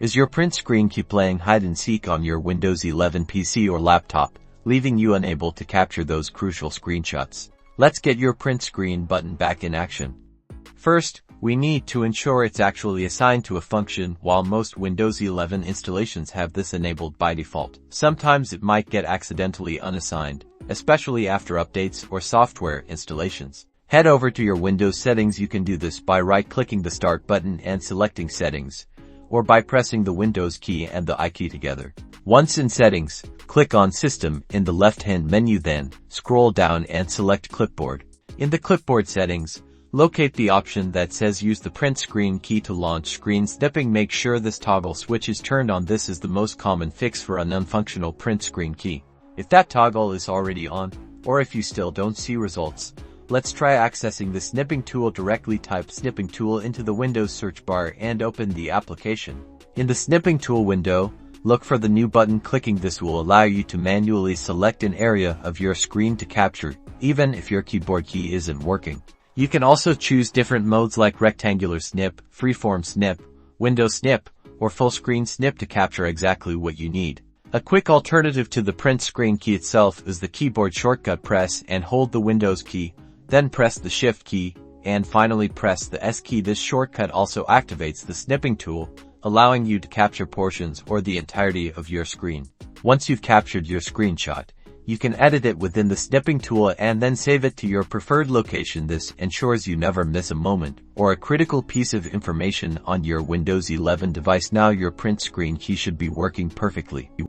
Is your print screen key playing hide and seek on your Windows 11 PC or laptop, leaving you unable to capture those crucial screenshots? Let's get your print screen button back in action. First, we need to ensure it's actually assigned to a function. While most Windows 11 installations have this enabled by default, sometimes it might get accidentally unassigned, especially after updates or software installations. Head over to your Windows settings. You can do this by right-clicking the Start button and selecting Settings, or by pressing the Windows key and the I key together. Once in Settings, click on System in the left-hand menu, then scroll down and select Clipboard. In the Clipboard settings, locate the option that says Use the print screen key to launch screen snipping. Make sure this toggle switch is turned on. This is the most common fix for a non-functional print screen key. If that toggle is already on, or if you still don't see results, let's try accessing the Snipping tool directly. Type Snipping tool into the Windows search bar and open the application. In the Snipping tool window, look for the New button. Clicking this will allow you to manually select an area of your screen to capture, even if your keyboard key isn't working. You can also choose different modes like rectangular snip, freeform snip, window snip, or full screen snip to capture exactly what you need. A quick alternative to the print screen key itself is the keyboard shortcut. Press and hold the Windows key, then press the Shift key, and finally press the S key. This shortcut also activates the Snipping tool, allowing you to capture portions or the entirety of your screen. Once you've captured your screenshot, you can edit it within the Snipping tool and then save it to your preferred location. This ensures you never miss a moment or a critical piece of information on your Windows 11 device. Now your print screen key should be working perfectly.